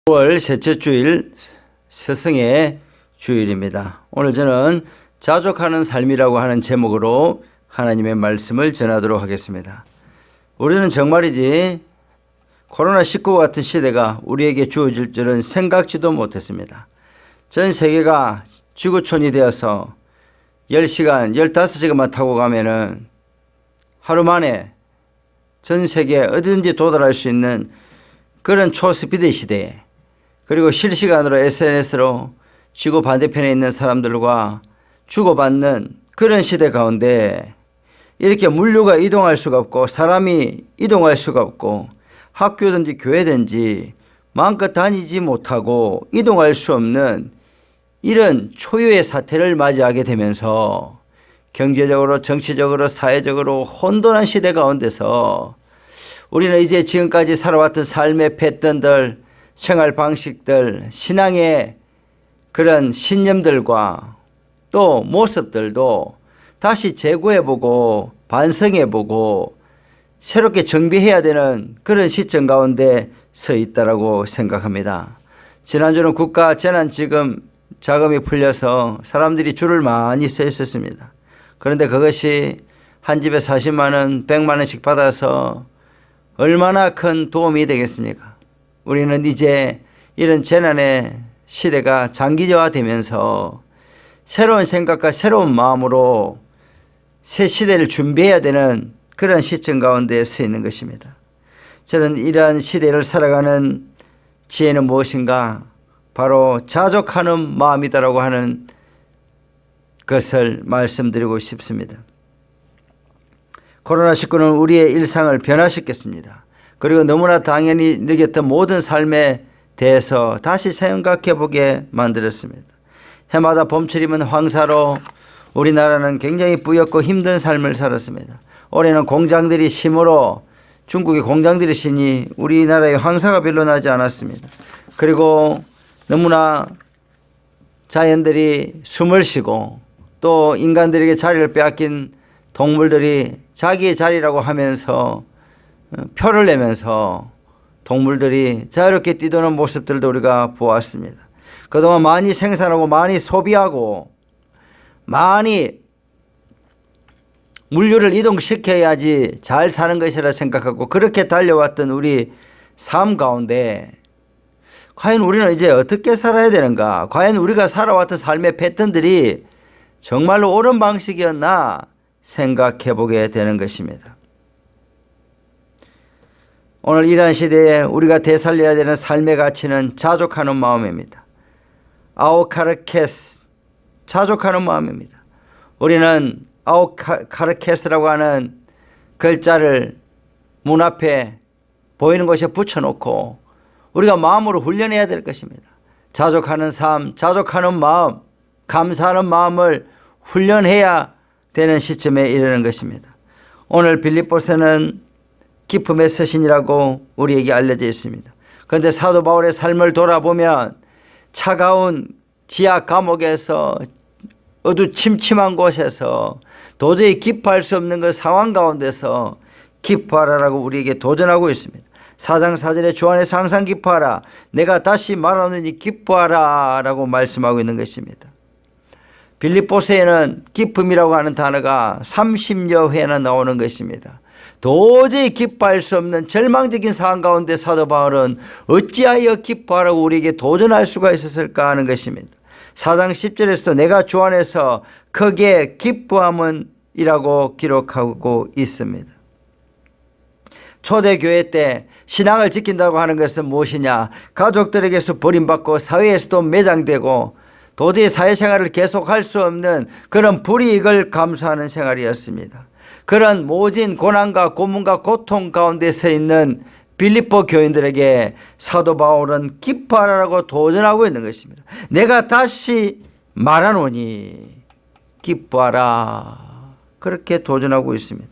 9월 셋째 주일 스승의 주일입니다. 오늘 저는 자족하는 삶이라고 하는 제목으로 하나님의 말씀을 전하도록 하겠습니다. 우리는 정말이지 코로나19 같은 시대가 우리에게 주어질 줄은 생각지도 못했습니다. 전 세계가 지구촌이 되어서 10시간, 15시간만 타고 가면은 하루 만에 전 세계 어디든지 도달할 수 있는 그런 초스피드 시대에, 그리고 실시간으로 SNS로 지구 반대편에 있는 사람들과 주고받는 그런 시대 가운데 이렇게 물류가 이동할 수가 없고 사람이 이동할 수가 없고 학교든지 교회든지 마음껏 다니지 못하고 이동할 수 없는 이런 초유의 사태를 맞이하게 되면서 경제적으로 정치적으로 사회적으로 혼돈한 시대 가운데서 우리는 이제 지금까지 살아왔던 삶의 패턴들, 생활 방식들, 신앙의 그런 신념들과 또 모습들도 다시 재고해보고 반성해보고 새롭게 정비해야 되는 그런 시점 가운데 서 있다고 생각합니다. 지난주는 국가 재난지금 자금이 풀려서 사람들이 줄을 많이 서 있었습니다. 그런데 그것이 한 집에 40만 원, 100만 원씩 받아서 얼마나 큰 도움이 되겠습니까? 우리는 이제 이런 재난의 시대가 장기화되면서 새로운 생각과 새로운 마음으로 새 시대를 준비해야 되는 그런 시점 가운데 서 있는 것입니다. 저는 이러한 시대를 살아가는 지혜는 무엇인가? 바로 자족하는 마음이다라고 하는 것을 말씀드리고 싶습니다. 코로나19는 우리의 일상을 변화시켰습니다. 그리고 너무나 당연히 느꼈던 모든 삶에 대해서 다시 생각해보게 만들었습니다. 해마다 봄철이면 황사로 우리나라는 굉장히 뿌옇고 힘든 삶을 살았습니다. 올해는 공장들이 심으로 중국의 공장들이 심이 우리나라에 황사가 별로 나지 않았습니다. 그리고 너무나 자연들이 숨을 쉬고 또 인간들에게 자리를 빼앗긴 동물들이 자기의 자리라고 하면서 표를 내면서 동물들이 자유롭게 뛰도는 모습들도 우리가 보았습니다. 그동안 많이 생산하고 많이 소비하고 많이 물류를 이동시켜야지 잘 사는 것이라 생각하고 그렇게 달려왔던 우리 삶 가운데 과연 우리는 이제 어떻게 살아야 되는가? 과연 우리가 살아왔던 삶의 패턴들이 정말로 옳은 방식이었나 생각해 보게 되는 것입니다. 오늘 이러한 시대에 우리가 되살려야 되는 삶의 가치는 자족하는 마음입니다. 아오카르케스, 자족하는 마음입니다. 우리는 아오카르케스라고 하는 글자를 문 앞에 보이는 곳에 붙여놓고 우리가 마음으로 훈련해야 될 것입니다. 자족하는 삶, 자족하는 마음, 감사하는 마음을 훈련해야 되는 시점에 이르는 것입니다. 오늘 빌립보서는 기쁨의 서신이라고 우리에게 알려져 있습니다. 그런데 사도 바울의 삶을 돌아보면 차가운 지하 감옥에서 어두침침한 곳에서 도저히 기뻐할 수 없는 그 상황 가운데서 기뻐하라라고 우리에게 도전하고 있습니다. 4장 4절에 주 안에서 항상 기뻐하라. 내가 다시 말하노니 기뻐하라 라고 말씀하고 있는 것입니다. 빌립보서에는 기쁨이라고 하는 단어가 30여 회나 나오는 것입니다. 도저히 기뻐할 수 없는 절망적인 상황 가운데 사도 바울은 어찌하여 기뻐하라고 우리에게 도전할 수가 있었을까 하는 것입니다. 4장 10절에서도 내가 주 안에서 크게 기뻐함은 이라고 기록하고 있습니다. 초대교회 때 신앙을 지킨다고 하는 것은 무엇이냐? 가족들에게서 버림받고 사회에서도 매장되고 도저히 사회생활을 계속할 수 없는 그런 불이익을 감수하는 생활이었습니다. 그런 모진 고난과 고문과 고통 가운데 서 있는 빌립보 교인들에게 사도 바울은 기뻐하라고 도전하고 있는 것입니다. 내가 다시 말하노니 기뻐하라. 그렇게 도전하고 있습니다.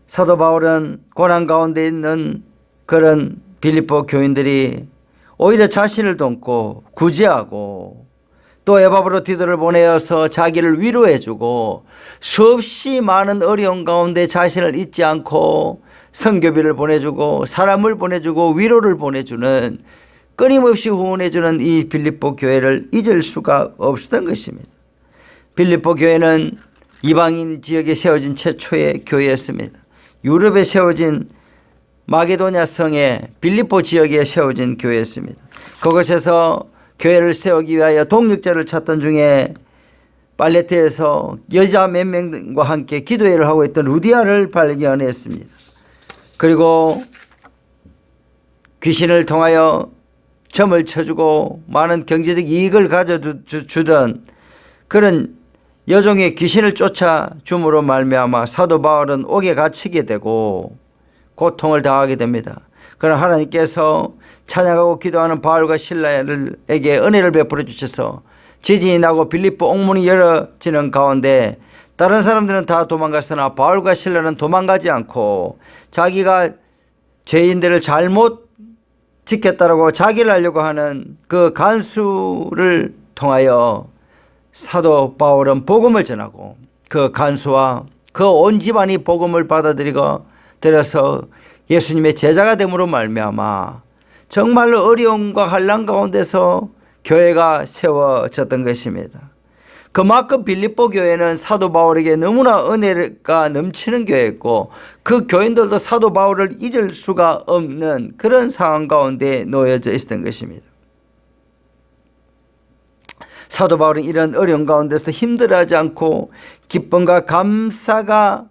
사도 바울은 고난 가운데 있는 그런 빌립보 교인들이 오히려 자신을 돕고 구제하고 또 에바브로디도를 보내어서 자기를 위로해주고 수없이 많은 어려운 가운데 자신을 잊지 않고 선교비를 보내주고 사람을 보내주고 위로를 보내주는, 끊임없이 후원해주는 이 빌립보 교회를 잊을 수가 없었던 것입니다. 빌립보 교회는 이방인 지역에 세워진 최초의 교회였습니다. 유럽에 세워진 마게도냐 성의 빌립보 지역에 세워진 교회였습니다. 그곳에서 교회를 세우기 위하여 동력자를 찾던 중에 팔레트에서 여자 몇 명과 함께 기도회를 하고 있던 루디아를 발견했습니다. 그리고 귀신을 통하여 점을 쳐주고 많은 경제적 이익을 가져주던 그런 여종의 귀신을 쫓아줌으로 말미암아 사도 바울은 옥에 갇히게 되고 고통을 당하게 됩니다. 그러나 하나님께서 찬양하고 기도하는 바울과 실라에게 은혜를 베풀어 주셔서 지진이 나고 빌립보 옥문이 열어지는 가운데 다른 사람들은 다 도망갔으나 바울과 실라는 도망가지 않고 자기가 죄인들을 잘못 지켰다라고 자기를 알려고 하는 그 간수를 통하여 사도 바울은 복음을 전하고 그 간수와 그 온 집안이 복음을 받아들여서 예수님의 제자가 됨으로 말미암아 정말로 어려움과 환난 가운데서 교회가 세워졌던 것입니다. 그만큼 빌립보 교회는 사도 바울에게 너무나 은혜가 넘치는 교회였고 그 교인들도 사도 바울을 잊을 수가 없는 그런 상황 가운데 놓여져 있었던 것입니다. 사도 바울은 이런 어려운 가운데서 힘들어하지 않고 기쁨과 감사가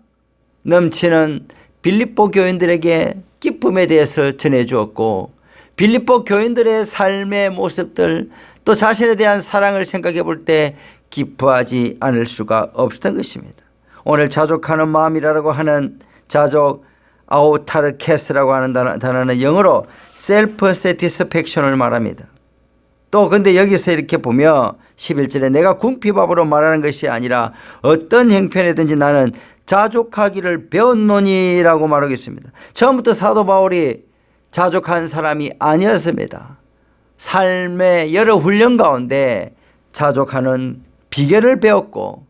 넘치는 빌립보 교인들에게 기쁨에 대해서 전해주었고 빌립보 교인들의 삶의 모습들 또 자신에 대한 사랑을 생각해 볼 때 기뻐하지 않을 수가 없었던 것입니다. 오늘 자족하는 마음이라고 하는 자족 아우타르케스라고 하는 단어는 영어로 self satisfaction을 말합니다. 또 근데 여기서 이렇게 보면 11절에 내가 궁핍함으로 말하는 것이 아니라 어떤 형편이든지 나는 자족하기를 배웠노니라고 말하고 있습니다. 처음부터 사도 바울이 자족한 사람이 아니었습니다. 삶의 여러 훈련 가운데 자족하는 비결을 배웠고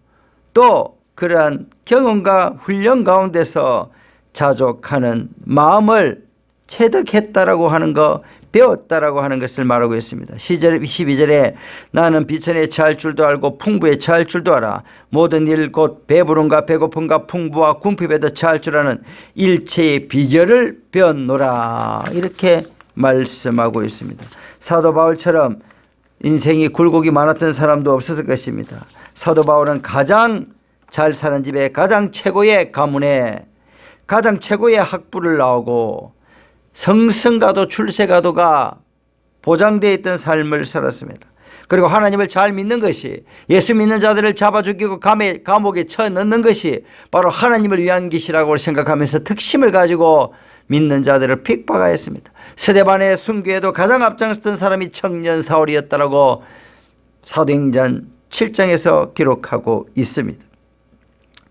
또 그러한 경험과 훈련 가운데서 자족하는 마음을 체득했다라고 하는 거, 배웠다라고 하는 것을 말하고 있습니다. 12절에 나는 비천에 처할 줄도 알고 풍부에 처할 줄도 알아. 모든 일 곧 배부름과 배고픔과 풍부와 궁핍에도 처할 줄 아는 일체의 비결을 배웠노라. 이렇게 말씀하고 있습니다. 사도 바울처럼 인생이 굴곡이 많았던 사람도 없었을 것입니다. 사도 바울은 가장 잘 사는 집에 가장 최고의 가문에 가장 최고의 학부를 나오고 성승가도 출세가도가 보장되어 있던 삶을 살았습니다. 그리고 하나님을 잘 믿는 것이, 예수 믿는 자들을 잡아 죽이고 감옥에 쳐넣는 것이 바로 하나님을 위한 것이라고 생각하면서 특심을 가지고 믿는 자들을 핍박하였습니다. 스데반의 순교에도 가장 앞장섰던 사람이 청년 사울이었다라고 사도행전 7장에서 기록하고 있습니다.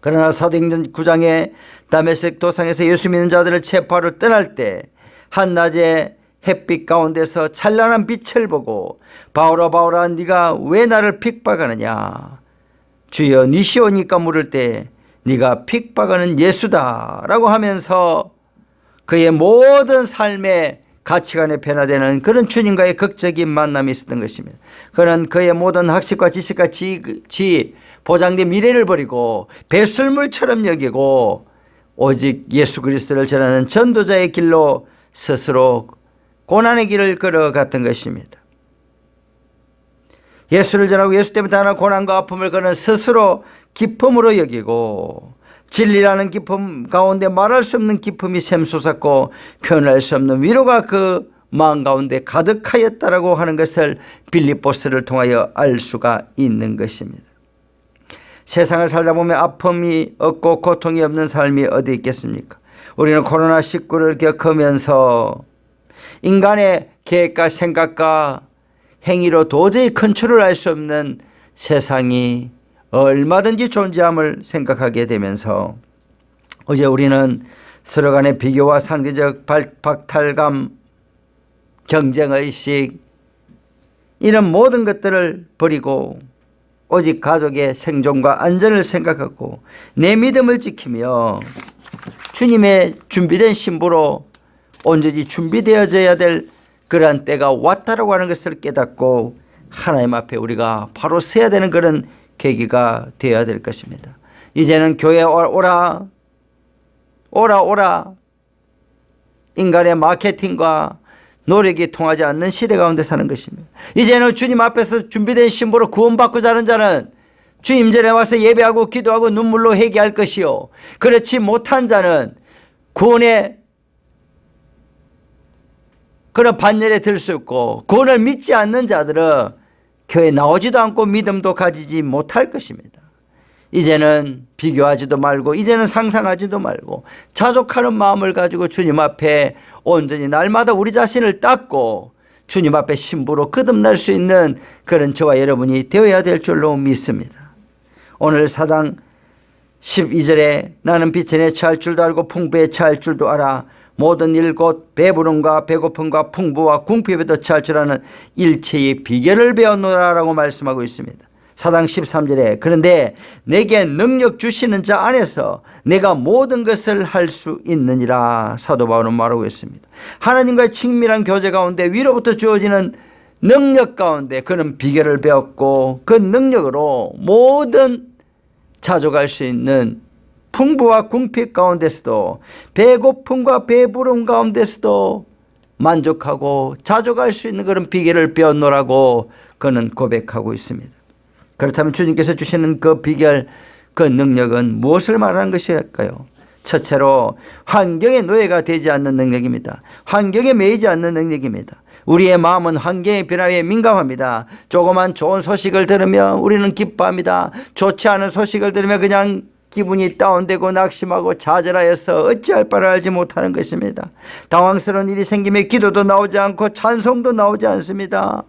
그러나 사도행전 9장에 다메섹 도상에서 예수 믿는 자들을 체포하러 떠날 때 한낮에 햇빛 가운데서 찬란한 빛을 보고 바울아 바울아 네가 왜 나를 핍박하느냐, 주여 니시오니까 물을 때 네가 핍박하는 예수다 라고 하면서 그의 모든 삶의 가치관에 변화되는 그런 주님과의 극적인 만남이 있었던 것입니다. 그는 그의 모든 학식과 지식과 지위 보장된 미래를 버리고 배설물처럼 여기고 오직 예수 그리스도를 전하는 전도자의 길로 스스로 고난의 길을 걸어갔던 것입니다. 예수를 전하고 예수 때문에 당하는 고난과 아픔을 그는 스스로 기쁨으로 여기고 진리라는 기쁨 가운데 말할 수 없는 기쁨이 샘솟았고 표현할 수 없는 위로가 그 마음 가운데 가득하였다라고 하는 것을 빌립보서를 통하여 알 수가 있는 것입니다. 세상을 살다 보면 아픔이 없고 고통이 없는 삶이 어디 있겠습니까? 우리는 코로나19를 겪으면서 인간의 계획과 생각과 행위로 도저히 컨트롤할 수 없는 세상이 얼마든지 존재함을 생각하게 되면서 어제 우리는 서로 간의 비교와 상대적 박탈감, 경쟁의식 이런 모든 것들을 버리고 오직 가족의 생존과 안전을 생각하고 내 믿음을 지키며 주님의 준비된 신부로 온전히 준비되어져야 될 그러한 때가 왔다라고 하는 것을 깨닫고 하나님 앞에 우리가 바로 서야 되는 그런 계기가 되어야 될 것입니다. 이제는 교회에 오라 인간의 마케팅과 노력이 통하지 않는 시대 가운데 사는 것입니다. 이제는 주님 앞에서 준비된 신부로 구원받고자 하는 자는 주님 전에 와서 예배하고 기도하고 눈물로 회개할 것이요, 그렇지 못한 자는 구원의 그런 반열에 들 수 없고 구원을 믿지 않는 자들은 교회에 나오지도 않고 믿음도 가지지 못할 것입니다. 이제는 비교하지도 말고 이제는 상상하지도 말고 자족하는 마음을 가지고 주님 앞에 온전히 날마다 우리 자신을 닦고 주님 앞에 신부로 거듭날 수 있는 그런 저와 여러분이 되어야 될 줄로 믿습니다. 오늘 사당 12절에 나는 빛에 처할 줄도 알고 풍부에 처할 줄도 알아 모든 일 곧 배부름과 배고픔과 풍부와 궁핍에도 처할 줄 아는 일체의 비결을 배웠노라 라고 말씀하고 있습니다. 사당 13절에 그런데 내게 능력 주시는 자 안에서 내가 모든 것을 할 수 있느니라 사도 바울은 말하고 있습니다. 하나님과의 친밀한 교제 가운데 위로부터 주어지는 능력 가운데 그는 비결을 배웠고 그 능력으로 모든 자족할 수 있는 풍부와 궁핍 가운데서도 배고픔과 배부름 가운데서도 만족하고 자족할 수 있는 그런 비결을 배웠노라고 그는 고백하고 있습니다. 그렇다면 주님께서 주시는 그 비결, 그 능력은 무엇을 말하는 것일까요? 첫째로 환경의 노예가 되지 않는 능력입니다. 환경에 매이지 않는 능력입니다. 우리의 마음은 환경의 변화에 민감합니다. 조그만 좋은 소식을 들으면 우리는 기뻐합니다. 좋지 않은 소식을 들으면 그냥 기분이 다운되고 낙심하고 좌절하여서 어찌할 바를 알지 못하는 것입니다. 당황스러운 일이 생기면 기도도 나오지 않고 찬송도 나오지 않습니다.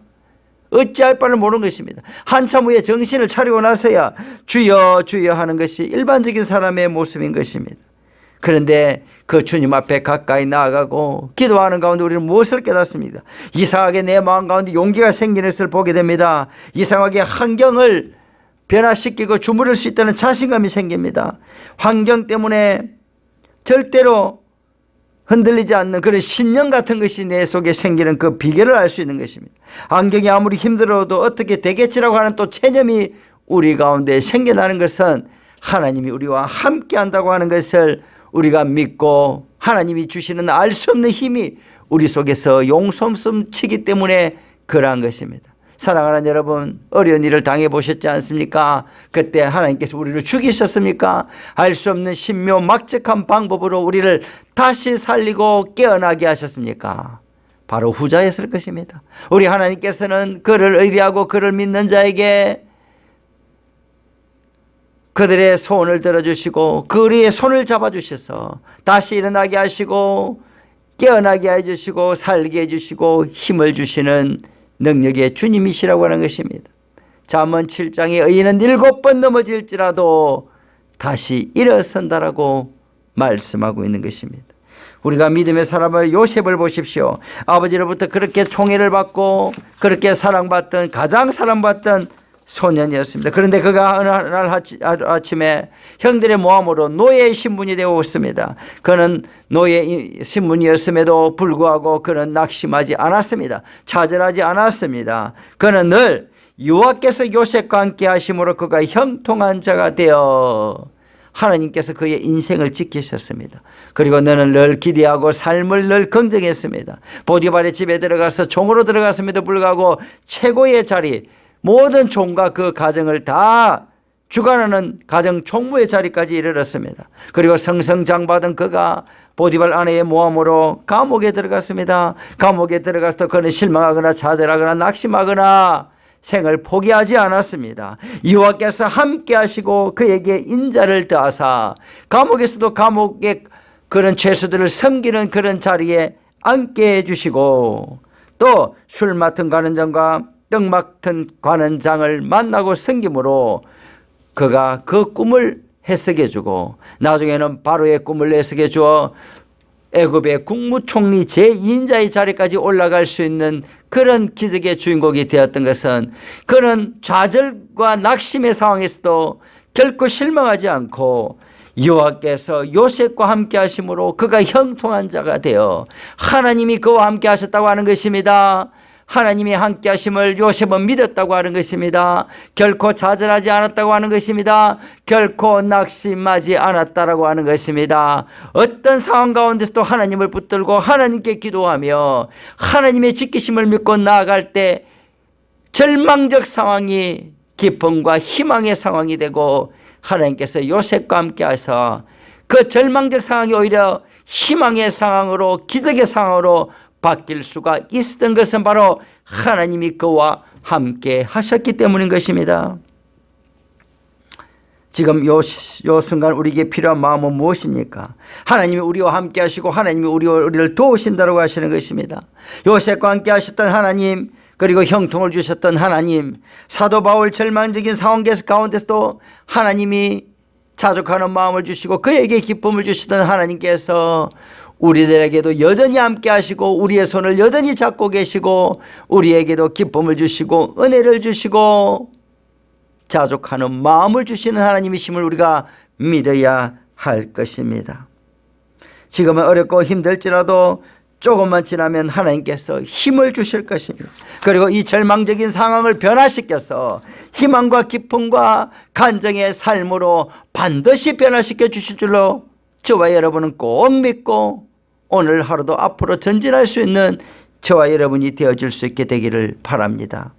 어찌할 바를 모르는 것입니다. 한참 후에 정신을 차리고 나서야 주여 주여 하는 것이 일반적인 사람의 모습인 것입니다. 그런데 그 주님 앞에 가까이 나아가고 기도하는 가운데 우리는 무엇을 깨닫습니다. 이상하게 내 마음 가운데 용기가 생기는 것을 보게 됩니다. 이상하게 환경을 변화시키고 주무를 수 있다는 자신감이 생깁니다. 환경 때문에 절대로 흔들리지 않는 그런 신념 같은 것이 내 속에 생기는 그 비결을 알 수 있는 것입니다. 환경이 아무리 힘들어도 어떻게 되겠지라고 하는 또 체념이 우리 가운데 생겨나는 것은 하나님이 우리와 함께 한다고 하는 것을 우리가 믿고 하나님이 주시는 알 수 없는 힘이 우리 속에서 용솜솜 치기 때문에 그러한 것입니다. 사랑하는 여러분, 어려운 일을 당해보셨지 않습니까? 그때 하나님께서 우리를 죽이셨습니까? 알 수 없는 신묘막측한 방법으로 우리를 다시 살리고 깨어나게 하셨습니까? 바로 후자였을 것입니다. 우리 하나님께서는 그를 의뢰하고 그를 믿는 자에게 그들의 손을 들어주시고 그의 손을 잡아주셔서 다시 일어나게 하시고 깨어나게 해주시고 살게 해주시고 힘을 주시는 능력의 주님이시라고 하는 것입니다. 잠언 7장에 의인은 7번 넘어질지라도 다시 일어선다라고 말씀하고 있는 것입니다. 우리가 믿음의 사람을 요셉을 보십시오. 아버지로부터 그렇게 총애를 받고 그렇게 사랑받던 가장 사랑받던 소년이었습니다. 그런데 그가 어느 날 아침에 형들의 모함으로 노예의 신분이 되었습니다. 그는 노예 신분이었음에도 불구하고 그는 낙심하지 않았습니다. 좌절하지 않았습니다. 그는 늘 여호와께서 요셉과 함께 하심으로 그가 형통한 자가 되어 하나님께서 그의 인생을 지키셨습니다. 그리고 너는 늘 기대하고 삶을 늘 긍정했습니다. 보디발의 집에 들어가서 종으로 들어갔음에도 불구하고 최고의 자리, 모든 종과 그 가정을 다 주관하는 가정 총무의 자리까지 이르렀습니다. 그리고 성성장받은 그가 보디발 아내의 모함으로 감옥에 들어갔습니다. 감옥에 들어가서 그는 실망하거나 좌절하거나 낙심하거나 생을 포기하지 않았습니다. 여호와께서 함께 하시고 그에게 인자를 더하사 감옥에서도 감옥의 그런 죄수들을 섬기는 그런 자리에 앉게 해주시고 또 술 맡은 관원장과 떡 맡은 관원장을 만나고 섬김으로 그가 그 꿈을 해석해 주고 나중에는 바로의 꿈을 해석해 주어 애굽의 국무총리 제2인자의 자리까지 올라갈 수 있는 그런 기적의 주인공이 되었던 것은 그는 좌절과 낙심의 상황에서도 결코 실망하지 않고 여호와께서 요셉과 함께 하심으로 그가 형통한 자가 되어 하나님이 그와 함께 하셨다고 하는 것입니다. 하나님이 함께 하심을 요셉은 믿었다고 하는 것입니다. 결코 좌절하지 않았다고 하는 것입니다. 결코 낙심하지 않았다라고 하는 것입니다. 어떤 상황 가운데서도 하나님을 붙들고 하나님께 기도하며 하나님의 지키심을 믿고 나아갈 때 절망적 상황이 기쁨과 희망의 상황이 되고 하나님께서 요셉과 함께 하셔서 그 절망적 상황이 오히려 희망의 상황으로 기적의 상황으로 바뀔 수가 있었던 것은 바로 하나님이 그와 함께 하셨기 때문인 것입니다. 지금 요 순간 우리에게 필요한 마음은 무엇입니까? 하나님이 우리와 함께 하시고 하나님이 우리를 도우신다고 하시는 것입니다. 요셉과 함께 하셨던 하나님, 그리고 형통을 주셨던 하나님, 사도 바울 절망적인 상황 가운데서도 하나님이 자족하는 마음을 주시고 그에게 기쁨을 주시던 하나님께서 우리들에게도 여전히 함께 하시고 우리의 손을 여전히 잡고 계시고 우리에게도 기쁨을 주시고 은혜를 주시고 자족하는 마음을 주시는 하나님이심을 우리가 믿어야 할 것입니다. 지금은 어렵고 힘들지라도 조금만 지나면 하나님께서 힘을 주실 것입니다. 그리고 이 절망적인 상황을 변화시켜서 희망과 기쁨과 간정의 삶으로 반드시 변화시켜 주실 줄로 저와 여러분은 꼭 믿고 오늘 하루도 앞으로 전진할 수 있는 저와 여러분이 되어줄 수 있게 되기를 바랍니다.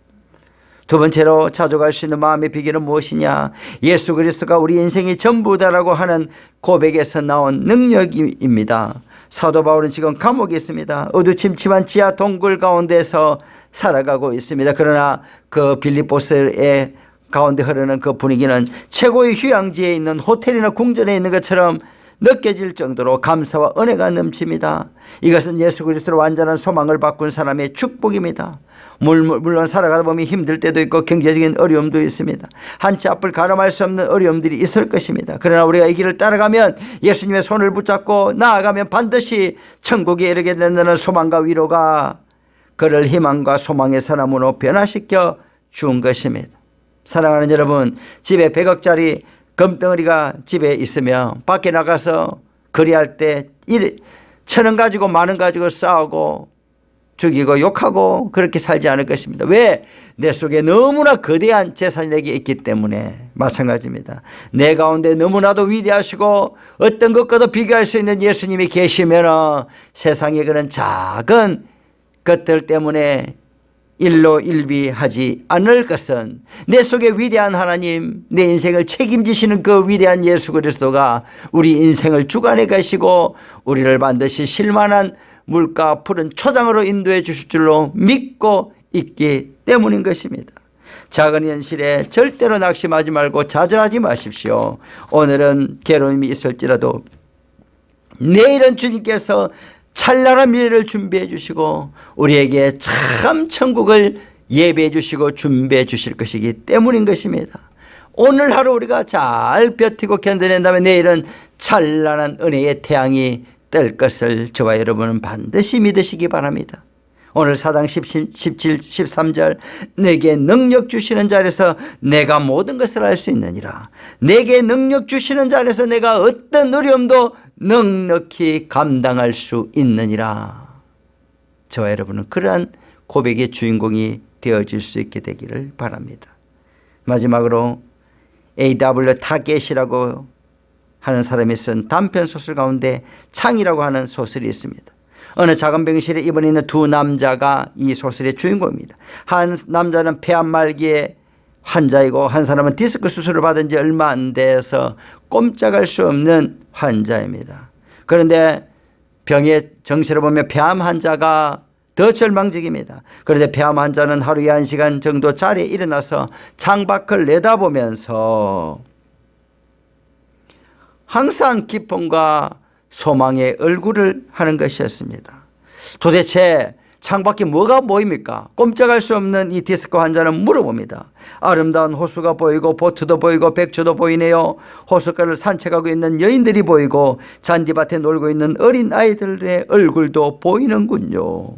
두 번째로 자족할 수 있는 마음의 비결은 무엇이냐? 예수 그리스도가 우리 인생의 전부다라고 하는 고백에서 나온 능력입니다. 사도 바울은 지금 감옥에 있습니다. 어두침침한 지하 동굴 가운데서 살아가고 있습니다. 그러나 그 빌립보스의 가운데 흐르는 그 분위기는 최고의 휴양지에 있는 호텔이나 궁전에 있는 것처럼 느껴질 정도로 감사와 은혜가 넘칩니다. 이것은 예수 그리스도로 완전한 소망을 바꾼 사람의 축복입니다. 물론 살아가다 보면 힘들 때도 있고 경제적인 어려움도 있습니다. 한치 앞을 가늠할 수 없는 어려움들이 있을 것입니다. 그러나 우리가 이 길을 따라가면 예수님의 손을 붙잡고 나아가면 반드시 천국에 이르게 된다는 소망과 위로가 그를 희망과 소망의 사람으로 변화시켜 준 것입니다. 사랑하는 여러분, 집에 100억짜리 금덩어리가 집에 있으며 밖에 나가서 거래할 때 1,000원 가지고 10,000원 가지고 싸우고 죽이고 욕하고 그렇게 살지 않을 것입니다. 왜? 내 속에 너무나 거대한 재산이 내게 있기 때문에 마찬가지입니다. 내 가운데 너무나도 위대하시고 어떤 것과도 비교할 수 있는 예수님이 계시면 세상의 그런 작은 것들 때문에 일로 일비하지 않을 것은 내 속에 위대한 하나님, 내 인생을 책임지시는 그 위대한 예수 그리스도가 우리 인생을 주관해 가시고 우리를 반드시 실만한 물가 푸른 초장으로 인도해 주실 줄로 믿고 있기 때문인 것입니다. 작은 현실에 절대로 낙심하지 말고 좌절하지 마십시오. 오늘은 괴로움이 있을지라도 내일은 주님께서 찬란한 미래를 준비해 주시고 우리에게 참 천국을 예배해 주시고 준비해 주실 것이기 때문인 것입니다. 오늘 하루 우리가 잘 버티고 견뎌낸다면 내일은 찬란한 은혜의 태양이 뜰 것을 저와 여러분은 반드시 믿으시기 바랍니다. 오늘 사장 17, 13절 내게 능력 주시는 자리에서 내가 모든 것을 할 수 있느니라. 내게 능력 주시는 자리에서 내가 어떤 어려움도 넉넉히 감당할 수 있느니라. 저와 여러분은 그러한 고백의 주인공이 되어질 수 있게 되기를 바랍니다. 마지막으로 A.W. 타겟이라고 하는 사람이 쓴 단편 소설 가운데 창이라고 하는 소설이 있습니다. 어느 작은 병실에 입원해 있는 두 남자가 이 소설의 주인공입니다. 한 남자는 폐암 말기의 환자이고 한 사람은 디스크 수술을 받은 지 얼마 안 돼서 꼼짝할 수 없는 환자입니다. 그런데 병의 정세를 보면 폐암 환자가 더 절망적입니다. 그런데 폐암 환자는 하루에 1시간 정도 자리에 일어나서 창밖을 내다보면서 항상 기쁨과 소망의 얼굴을 하는 것이었습니다. 도대체 창밖에 뭐가 보입니까? 꼼짝할 수 없는 이 디스크 환자는 물어봅니다. 아름다운 호수가 보이고 보트도 보이고 백조도 보이네요. 호숫가를 산책하고 있는 여인들이 보이고 잔디밭에 놀고 있는 어린 아이들의 얼굴도 보이는군요.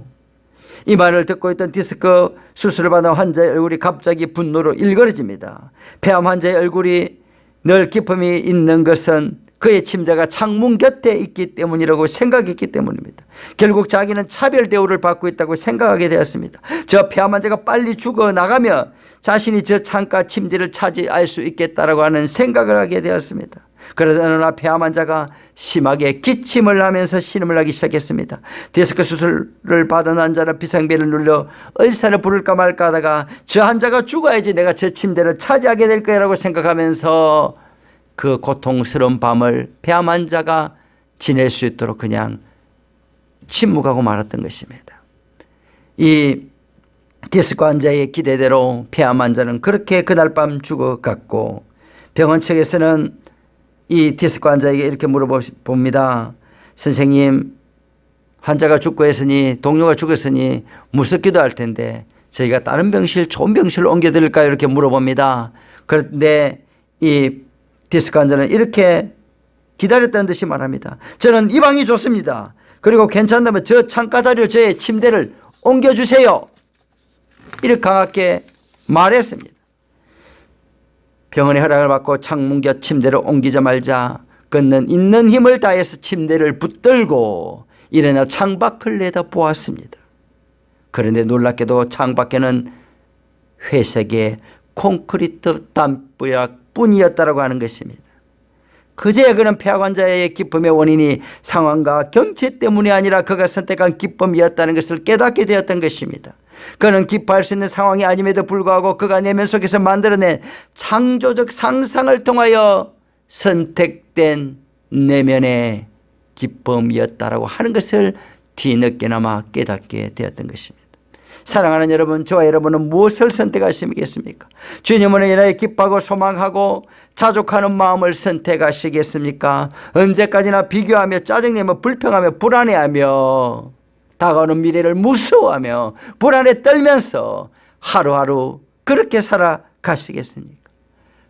이 말을 듣고 있던 디스크 수술을 받은 환자의 얼굴이 갑자기 분노로 일그러집니다. 폐암 환자의 얼굴이 늘 기쁨이 있는 것은 그의 침대가 창문 곁에 있기 때문이라고 생각했기 때문입니다. 결국 자기는 차별 대우를 받고 있다고 생각하게 되었습니다. 저 폐암 환자가 빨리 죽어나가면 자신이 저 창가 침대를 차지할 수 있겠다라고 하는 생각을 하게 되었습니다. 그러다 어느 날 폐암 환자가 심하게 기침을 하면서 신음을 하기 시작했습니다. 디스크 수술을 받은 환자는 비상벨을 눌러 의사를 부를까 말까 하다가 저 환자가 죽어야지 내가 저 침대를 차지하게 될 거라고 생각하면서 그 고통스러운 밤을 폐암 환자가 지낼 수 있도록 그냥 침묵하고 말았던 것입니다. 이 디스크 환자의 기대대로 폐암 환자는 그렇게 그날 밤 죽어갔고, 병원 측에서는 이 디스크 환자에게 이렇게 물어봅니다. 선생님, 환자가 죽고 했으니, 동료가 죽었으니 무섭기도 할 텐데 저희가 다른 병실, 좋은 병실로 옮겨드릴까요? 이렇게 물어봅니다. 그런데 이 디스크 환자는 이렇게 기다렸다는 듯이 말합니다. 저는 이 방이 좋습니다. 그리고 괜찮다면 저 창가 자리로 저의 침대를 옮겨주세요. 이렇게 강하게 말했습니다. 병원의 허락을 받고 창문 곁 침대를 옮기자마자 그는 있는 힘을 다해서 침대를 붙들고 일어나 창밖을 내다보았습니다. 그런데 놀랍게도 창밖에는 회색의 콘크리트 담벼락 뿐이었다고 하는 것입니다. 그제야 그는 폐암 환자의 기쁨의 원인이 상황과 경치 때문이 아니라 그가 선택한 기쁨이었다는 것을 깨닫게 되었던 것입니다. 그는 기뻐할 수 있는 상황이 아님에도 불구하고 그가 내면 속에서 만들어낸 창조적 상상을 통하여 선택된 내면의 기쁨이었다라고 하는 것을 뒤늦게나마 깨닫게 되었던 것입니다. 사랑하는 여러분, 저와 여러분은 무엇을 선택하시겠습니까? 주님을 인하여 기뻐하고 소망하고 자족하는 마음을 선택하시겠습니까? 언제까지나 비교하며 짜증내며 불평하며 불안해하며 다가오는 미래를 무서워하며 불안에 떨면서 하루하루 그렇게 살아가시겠습니까?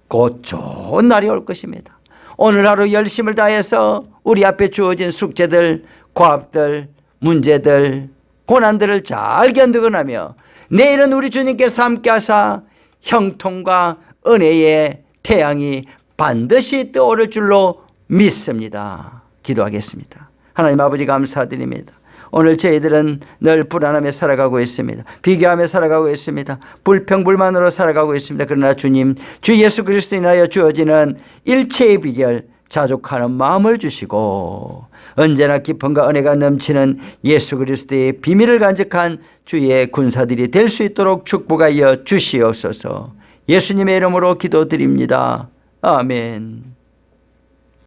곧 좋은 날이 올 것입니다. 오늘 하루 열심을 다해서 우리 앞에 주어진 숙제들, 과업들, 문제들, 고난들을 잘 견디고 나며 내일은 우리 주님께서 함께 하사 형통과 은혜의 태양이 반드시 떠오를 줄로 믿습니다. 기도하겠습니다. 하나님 아버지, 감사드립니다. 오늘 저희들은 늘 불안하며 살아가고 있습니다. 비교하며 살아가고 있습니다. 불평불만으로 살아가고 있습니다. 그러나 주님, 주 예수 그리스도 인하여 주어지는 일체의 비결, 자족하는 마음을 주시고 언제나 기쁨과 은혜가 넘치는 예수 그리스도의 비밀을 간직한 주의 군사들이 될 수 있도록 축복하여 주시옵소서. 예수님의 이름으로 기도드립니다. 아멘.